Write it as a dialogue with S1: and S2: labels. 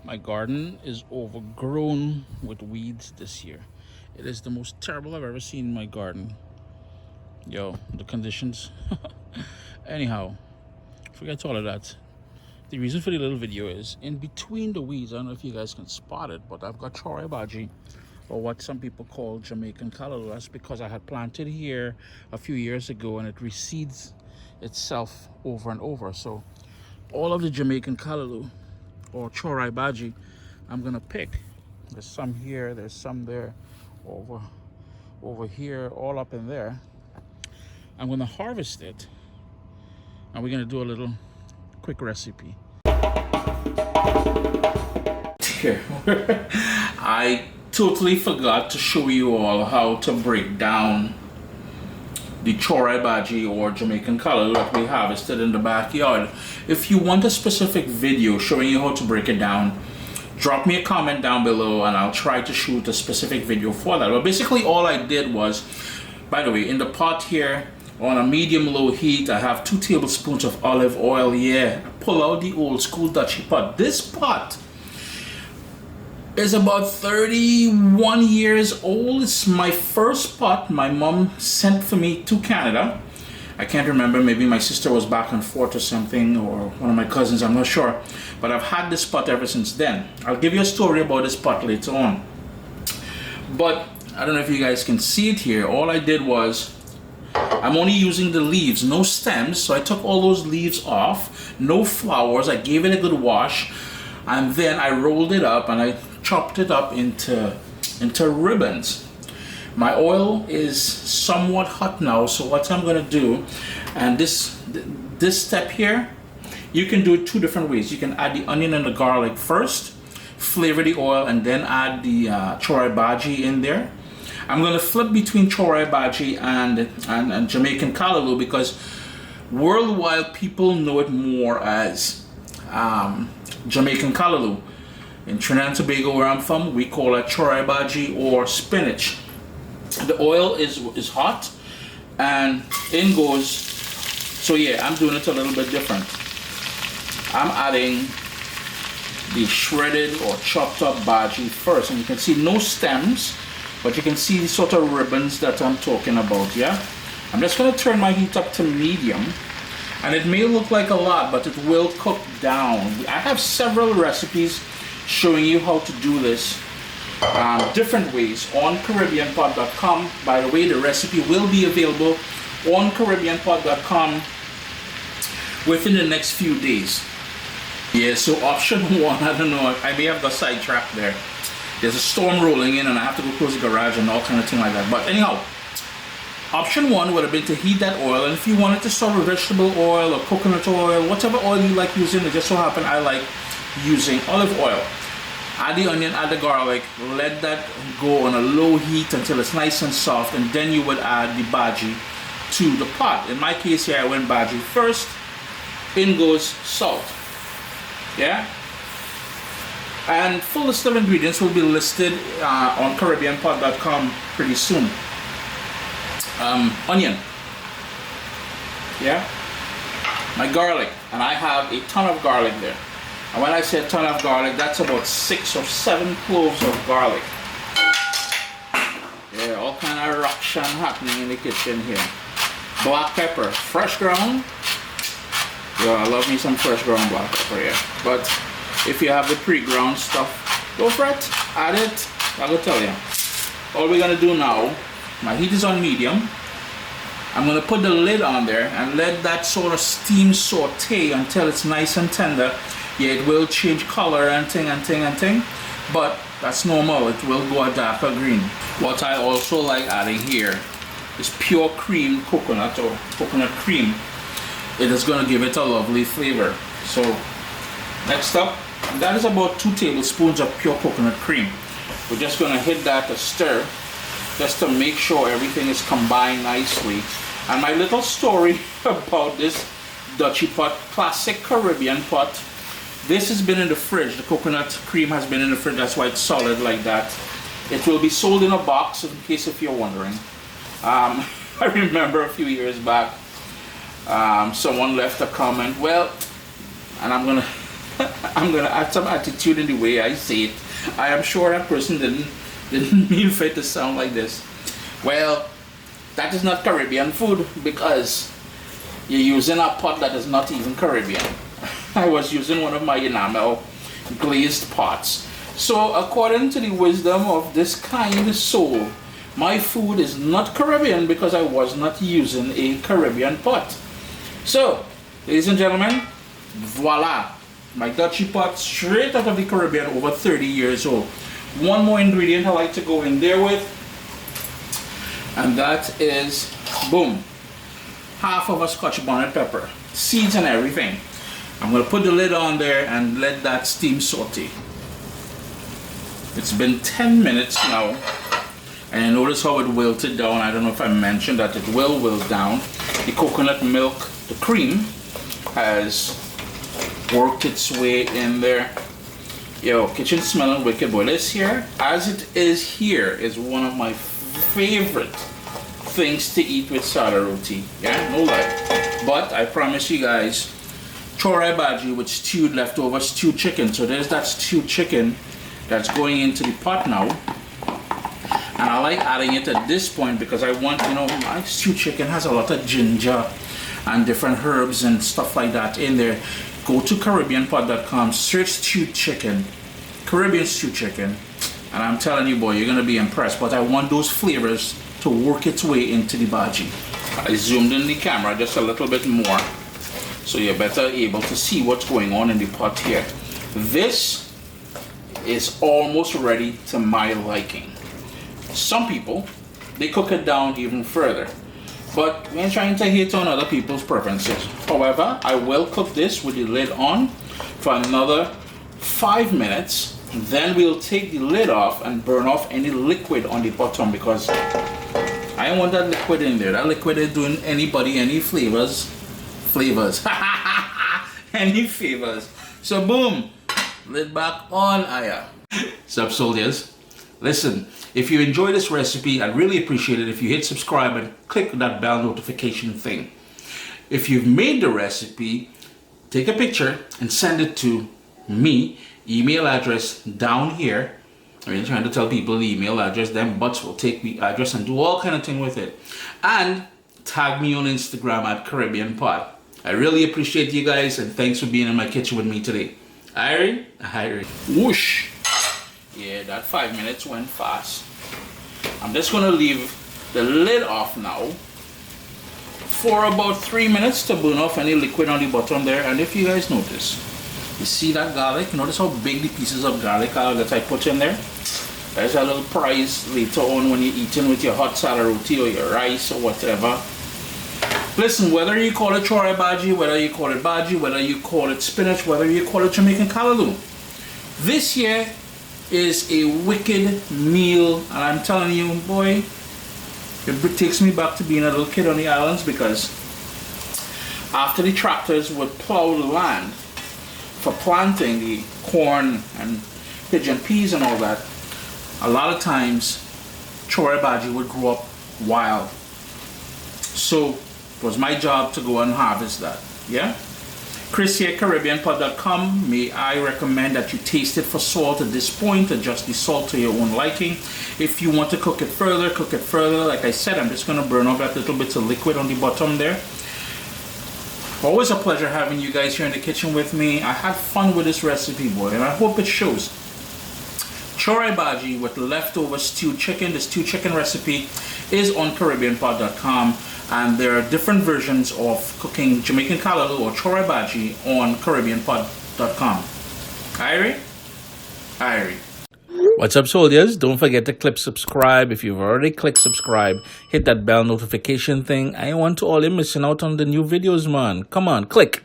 S1: My garden is overgrown with weeds this year. It is the most terrible I've ever seen in my garden. Yo, the conditions. Anyhow, forget all of that. The reason for the little video is in between the weeds. I don't know if you guys can spot it, but I've got Chorai Bhagi, or what some people call Jamaican Callaloo. That's because I had planted here a few years ago and it reseeds itself over and over. So all of the Jamaican Callaloo or Chorai Bhagi I'm gonna pick. There's some here, there's some there, over here, all up in there. I'm gonna harvest it and we're gonna do a little quick recipe. Here, I totally forgot to show you all how to break down the Chorai Bhagi or Jamaican Callaloo that we harvested in the backyard. If you want a specific video showing you how to break it down, drop me a comment down below and I'll try to shoot a specific video for that. But basically all I did was, by the way, in the pot here on a medium-low heat, I have 2 tablespoons of olive oil. Yeah, pull out the old school Dutchy pot. This pot is about 31 years old. It's my first pot my mom sent for me to Canada. I can't remember, maybe my sister was back and forth or something, or one of my cousins, I'm not sure. But I've had this pot ever since then. I'll give you a story about this pot later on. But I don't know if you guys can see it here. All I did was, I'm only using the leaves, no stems. So I took all those leaves off, no flowers. I gave it a good wash. And then I rolled it up and I chopped it up into ribbons. My oil is somewhat hot now, so what I'm gonna do, and this step here, you can do it 2 different ways. You can add the onion and the garlic first, flavor the oil, and then add the Chorai Bhagi in there. I'm gonna flip between Chorai Bhagi and Jamaican Callaloo because worldwide people know it more as Jamaican Callaloo. In Trinidad and Tobago, where I'm from, we call it Chorai Bhagi or spinach. The oil is hot and in goes. So yeah, I'm doing it a little bit different. I'm adding the shredded or chopped up bhagi first, and you can see no stems, but you can see the sort of ribbons that I'm talking about. Yeah, I'm just going to turn my heat up to medium. And it may look like a lot, but it will cook down. I have several recipes showing you how to do this different ways on CaribbeanPot.com. By the way, the recipe will be available on CaribbeanPot.com within the next few days. Yeah, so option 1, I don't know, I may have got sidetracked there. There's a storm rolling in and I have to go close the garage and all kind of thing like that. But anyhow, option 1 would have been to heat that oil, and if you wanted to start with vegetable oil or coconut oil, whatever oil you like using, it just so happen I like using olive oil. Add the onion, add the garlic, let that go on a low heat until it's nice and soft, and then you would add the bhagi to the pot. In my case here, I went bhagi first, in goes salt. Yeah? And full list of ingredients will be listed on CaribbeanPot.com pretty soon. Onion, yeah, my garlic, and I have a ton of garlic there. And when I say a ton of garlic, that's about 6 or 7 cloves of garlic. Yeah, all kind of ruction happening in the kitchen here. Black pepper, fresh ground. Yeah, I love me some fresh ground black pepper, yeah. But if you have the pre-ground stuff, go for it, add it. I will tell you. All we're gonna do now, my heat is on medium. I'm going to put the lid on there and let that sort of steam saute until it's nice and tender. Yeah, it will change color and thing, but that's normal. It will go a darker green. What I also like adding here is pure cream coconut or coconut cream. It is going to give it a lovely flavor. So next up, that is about 2 tablespoons of pure coconut cream. We're just going to hit that a stir, just to make sure everything is combined nicely. And my little story about this Dutchy pot, classic Caribbean pot. This has been in the fridge. The coconut cream has been in the fridge. That's why it's solid like that. It will be sold in a box, in case if you're wondering. I remember a few years back, someone left a comment. Well, and I'm gonna I'm gonna add some attitude in the way I say it. I am sure that person didn't mean for it to sound like this. Well, that is not Caribbean food because you're using a pot that is not even Caribbean. I was using one of my enamel glazed pots. So according to the wisdom of this kind soul, my food is not Caribbean because I was not using a Caribbean pot. So, ladies and gentlemen, voila, my Dutchie pot straight out of the Caribbean, over 30 years old. One more ingredient I like to go in there with, and that is, boom, half of a Scotch bonnet pepper, seeds and everything. I'm going to put the lid on there and let that steam saute. It's been 10 minutes now, and notice how it wilted down. I don't know if I mentioned that it will wilt down. The coconut milk, the cream, has worked its way in there. Yo, kitchen smelling wicked, boy. This here, as it is here, is one of my favorite things to eat with sada roti. Yeah, no lie. But I promise you guys, Chorai Bhagi with stewed leftover stewed chicken. So there's that stewed chicken that's going into the pot now. And I like adding it at this point because I want, you know, my stewed chicken has a lot of ginger and different herbs and stuff like that in there. Go to CaribbeanPot.com, search stewed chicken, Caribbean stewed chicken, and I'm telling you, boy, you're gonna be impressed. But I want those flavors to work its way into the bhaji. I zoomed in the camera just a little bit more, so you're better able to see what's going on in the pot here. This is almost ready to my liking. Some people, they cook it down even further, but we're trying to hit on other people's preferences. However, I will cook this with the lid on for another 5 minutes. Then we'll take the lid off and burn off any liquid on the bottom because I don't want that liquid in there. That liquid is doing anybody any flavors. Any favors. So boom, lid back on. Sup soldiers? Listen, if you enjoy this recipe, I'd really appreciate it if you hit subscribe and click that bell notification thing. If you've made the recipe, take a picture and send it to me. Email address down here. I mean, trying to tell people the email address, them butts will take the address and do all kind of thing with it. And tag me on Instagram at Caribbean Pot. I really appreciate you guys and thanks for being in my kitchen with me today. Irie. Whoosh. Yeah, that 5 minutes went fast. I'm just gonna leave the lid off now for about 3 minutes to burn off any liquid on the bottom there. And if you guys notice, you see that garlic? Notice how big the pieces of garlic are that I put in there? There's a little prize later on when you're eating with your hot sada roti or your rice or whatever. Listen, whether you call it Chorai Bhagi, whether you call it Bhagi, whether you call it spinach, whether you call it Jamaican Callaloo, this here is a wicked meal, and I'm telling you, boy, it takes me back to being a little kid on the islands because after the tractors would plow the land for planting the corn and pigeon peas and all that, a lot of times Chorai Bhagi would grow up wild. So it was my job to go and harvest that. Yeah? Chris here, CaribbeanPot.com. May I recommend that you taste it for salt at this point. Adjust the salt to your own liking. If you want to cook it further, cook it further. Like I said, I'm just going to burn off that little bit of liquid on the bottom there. Always a pleasure having you guys here in the kitchen with me. I had fun with this recipe, boy, and I hope it shows. Chorai Bhagi with leftover stewed chicken. The stewed chicken recipe is on CaribbeanPot.com. And there are different versions of cooking Jamaican Callaloo or Chorai Bhagi on CaribbeanPot.com. Irie. What's up, soldiers? Don't forget to click subscribe. If you've already clicked subscribe, hit that bell notification thing. I want to all you missing out on the new videos, man. Come on, click.